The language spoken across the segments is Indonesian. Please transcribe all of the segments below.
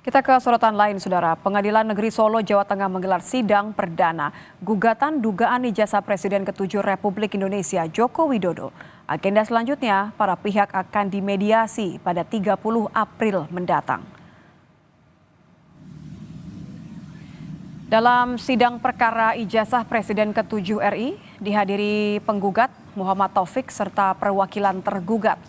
Kita ke sorotan lain, Saudara. Pengadilan Negeri Solo, Jawa Tengah menggelar sidang perdana gugatan dugaan ijazah Presiden ke-7 Republik Indonesia Joko Widodo. Agenda selanjutnya, para pihak akan dimediasi pada 30 April mendatang. Dalam sidang perkara ijazah Presiden ke-7 RI, dihadiri penggugat Muhammad Taufik serta perwakilan tergugat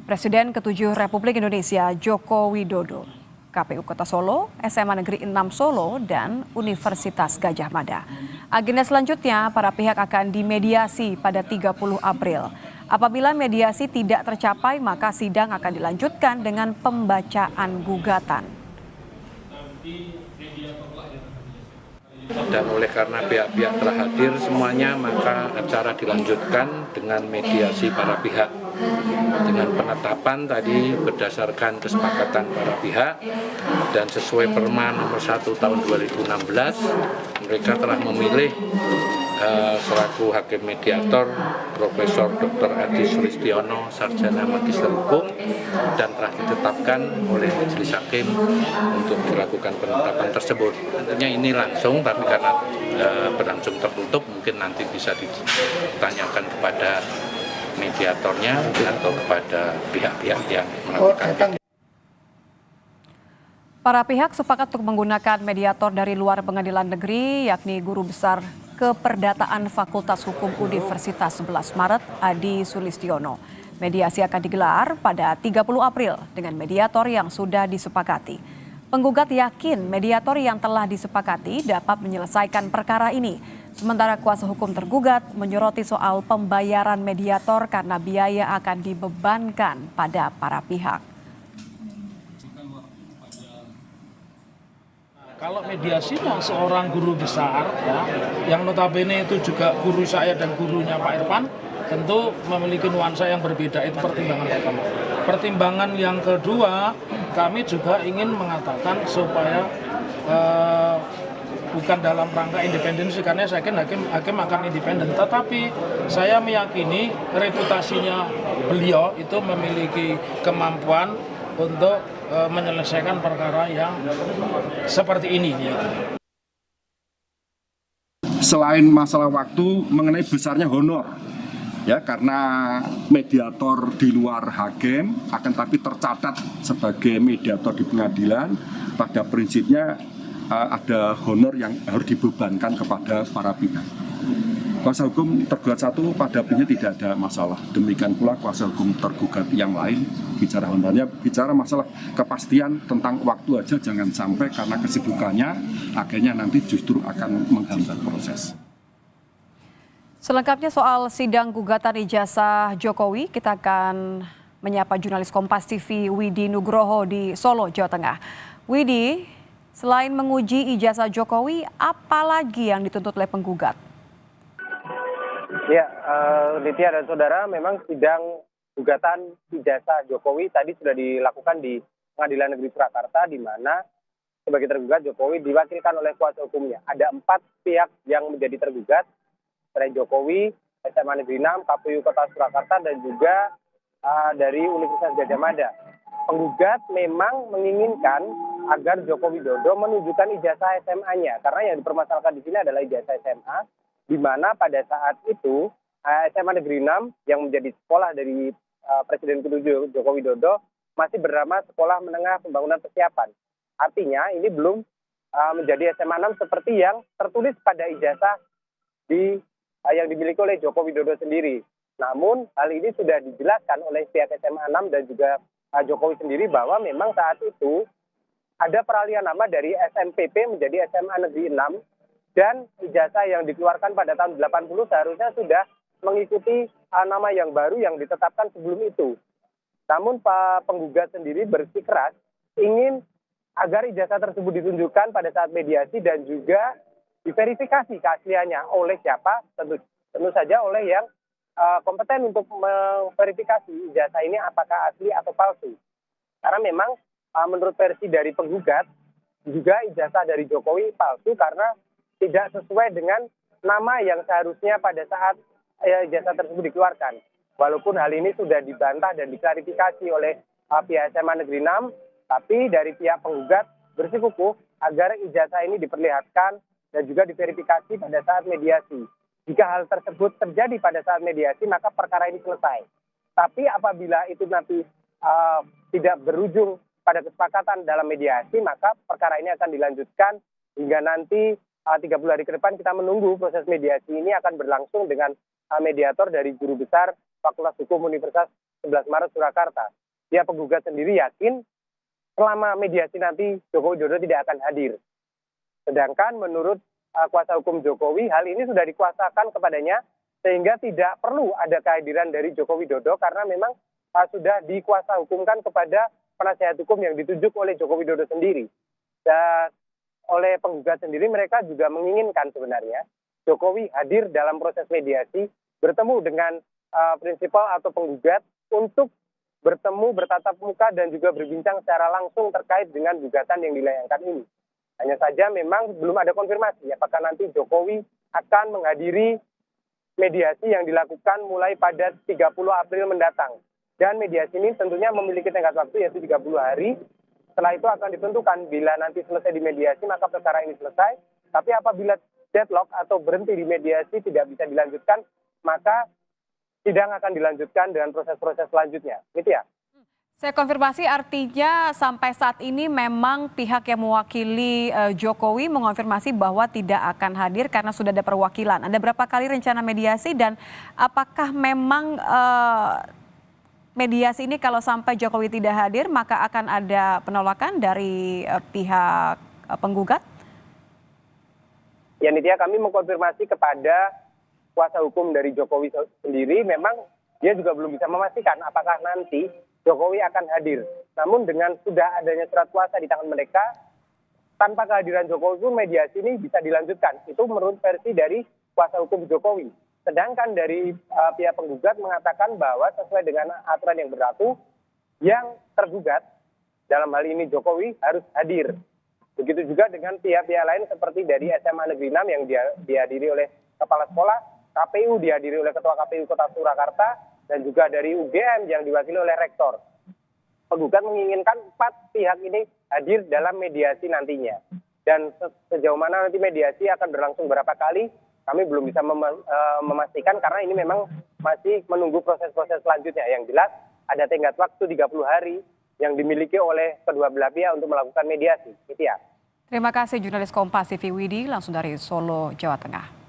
Presiden ke-7 Republik Indonesia Joko Widodo. KPU Kota Solo, SMA Negeri 6 Solo, dan Universitas Gadjah Mada. Agenda selanjutnya, para pihak akan dimediasi pada 30 April. Apabila mediasi tidak tercapai, maka sidang akan dilanjutkan dengan pembacaan gugatan. Dan oleh karena pihak-pihak telah hadir semuanya, maka acara dilanjutkan dengan mediasi para pihak. Dengan penetapan tadi berdasarkan kesepakatan para pihak dan sesuai Perma nomor 1 tahun 2016, mereka telah memilih selaku hakim mediator Profesor Dr. Adi Sulistiono, Sarjana Magister Hukum, dan telah ditetapkan oleh Majelis Hakim untuk dilakukan penetapan tersebut. Tentunya ini langsung, tapi karena berlangsung tertutup, mungkin nanti bisa ditanyakan kepada mediatornya atau kepada pihak-pihak yang melakukan. Para pihak sepakat untuk menggunakan mediator dari luar pengadilan negeri, yakni Guru Besar Keperdataan Fakultas Hukum Universitas 11 Maret, Adi Sulistiono. Mediasi akan digelar pada 30 April dengan mediator yang sudah disepakati. Penggugat yakin mediator yang telah disepakati dapat menyelesaikan perkara ini. Sementara kuasa hukum tergugat menyoroti soal pembayaran mediator karena biaya akan dibebankan pada para pihak. Kalau mediasinya seorang guru besar, ya, yang notabene itu juga guru saya dan gurunya Pak Irfan, tentu memiliki nuansa yang berbeda. Itu pertimbangan pertama. Pertimbangan yang kedua, kami juga ingin mengatakan supaya bukan dalam rangka independensi, karena saya yakin hakim akan independen. Tetapi saya meyakini reputasinya beliau itu memiliki kemampuan untuk menyelesaikan perkara yang seperti ini. Selain masalah waktu, mengenai besarnya honor, ya, karena mediator di luar hakim akan tapi tercatat sebagai mediator di pengadilan, pada prinsipnya ada honor yang harus dibebankan kepada para pihak. Kuasa hukum tergugat satu pada prinsipnya tidak ada masalah. Demikian pula kuasa hukum tergugat yang lain bicara honornya, bicara masalah kepastian tentang waktu aja, jangan sampai karena kesibukannya akhirnya nanti justru akan menghambat proses. Selengkapnya soal sidang gugatan ijazah Jokowi, kita akan menyapa jurnalis Kompas TV Widi Nugroho di Solo, Jawa Tengah. Widi, selain menguji ijazah Jokowi, apa lagi yang dituntut oleh penggugat? Ya, Litya dan Saudara, memang sidang gugatan ijazah Jokowi tadi sudah dilakukan di Pengadilan Negeri Surakarta, di mana sebagai tergugat Jokowi diwakilkan oleh kuasa hukumnya. Ada 4 pihak yang menjadi tergugat, selain Jokowi, SMA Negeri 6, KPU Kota Surakarta, dan juga dari Universitas Gadjah Mada. Penggugat memang menginginkan agar Joko Widodo menunjukkan ijazah SMA-nya, karena yang dipermasalahkan di sini adalah ijazah SMA, di mana pada saat itu SMA Negeri 6 yang menjadi sekolah dari Presiden ke-7 Joko Widodo masih bernama Sekolah Menengah Pembangunan Persiapan. Artinya ini belum menjadi SMA 6 seperti yang tertulis pada ijazah yang dimiliki oleh Joko Widodo sendiri. Namun hal ini sudah dijelaskan oleh pihak SMA 6 dan juga Jokowi sendiri bahwa memang saat itu ada peralihan nama dari SMPP menjadi SMA Negeri 6, dan ijazah yang dikeluarkan pada tahun 80 seharusnya sudah mengikuti nama yang baru yang ditetapkan sebelum itu. Namun Pak penggugat sendiri bersikeras ingin agar ijazah tersebut ditunjukkan pada saat mediasi dan juga diverifikasi keasliannya oleh siapa? Tentu saja oleh yang kompeten untuk memverifikasi ijazah ini apakah asli atau palsu. Karena memang menurut versi dari penggugat juga ijazah dari Jokowi palsu karena tidak sesuai dengan nama yang seharusnya pada saat ijazah tersebut dikeluarkan. Walaupun hal ini sudah dibantah dan diklarifikasi oleh pihak SMA Negeri 6, tapi dari pihak penggugat bersikukuh agar ijazah ini diperlihatkan dan juga diverifikasi pada saat mediasi. Jika hal tersebut terjadi pada saat mediasi, maka perkara ini selesai. Tapi apabila itu nanti tidak berujung pada kesepakatan dalam mediasi, maka perkara ini akan dilanjutkan hingga nanti 30 hari ke depan kita menunggu proses mediasi ini akan berlangsung dengan mediator dari Guru Besar Fakultas Hukum Universitas 11 Maret Surakarta. Dia penggugat sendiri yakin selama mediasi nanti Joko Widodo tidak akan hadir. Sedangkan menurut kuasa hukum Jokowi, hal ini sudah dikuasakan kepadanya sehingga tidak perlu ada kehadiran dari Joko Widodo karena memang sudah dikuasa hukumkan kepada penasihat hukum yang ditunjuk oleh Joko Widodo sendiri. Dan oleh penggugat sendiri mereka juga menginginkan sebenarnya Jokowi hadir dalam proses mediasi, bertemu dengan prinsipal atau penggugat untuk bertemu, bertatap muka dan juga berbincang secara langsung terkait dengan gugatan yang dilayangkan ini. Hanya saja memang belum ada konfirmasi apakah nanti Jokowi akan menghadiri mediasi yang dilakukan mulai pada 30 April mendatang. Dan mediasi ini tentunya memiliki tenggat waktu yaitu 30 hari. Setelah itu akan ditentukan bila nanti selesai di mediasi maka perkara ini selesai. Tapi apabila deadlock atau berhenti di mediasi tidak bisa dilanjutkan, maka sidang akan dilanjutkan dengan proses-proses selanjutnya. Gitu ya. Saya konfirmasi artinya sampai saat ini memang pihak yang mewakili Jokowi mengonfirmasi bahwa tidak akan hadir karena sudah ada perwakilan. Ada berapa kali rencana mediasi dan apakah memang mediasi ini kalau sampai Jokowi tidak hadir maka akan ada penolakan dari pihak penggugat? Ya Nitya, kami mengkonfirmasi kepada kuasa hukum dari Jokowi sendiri, memang dia juga belum bisa memastikan apakah nanti Jokowi akan hadir. Namun dengan sudah adanya surat kuasa di tangan mereka, tanpa kehadiran Jokowi pun mediasi ini bisa dilanjutkan. Itu menurut versi dari kuasa hukum Jokowi. Sedangkan dari pihak penggugat mengatakan bahwa sesuai dengan aturan yang berlaku, yang tergugat dalam hal ini Jokowi harus hadir. Begitu juga dengan pihak-pihak lain seperti dari SMA Negeri 6 yang dihadiri oleh kepala sekolah, KPU dihadiri oleh Ketua KPU Kota Surakarta, dan juga dari UGM yang diwakili oleh rektor. Penggugat menginginkan 4 pihak ini hadir dalam mediasi nantinya. Dan sejauh mana nanti mediasi akan berlangsung berapa kali, kami belum bisa memastikan karena ini memang masih menunggu proses-proses selanjutnya. Yang jelas ada tenggat waktu 30 hari yang dimiliki oleh kedua belah pihak untuk melakukan mediasi. Gitu ya. Terima kasih jurnalis Kompas TV Widi langsung dari Solo, Jawa Tengah.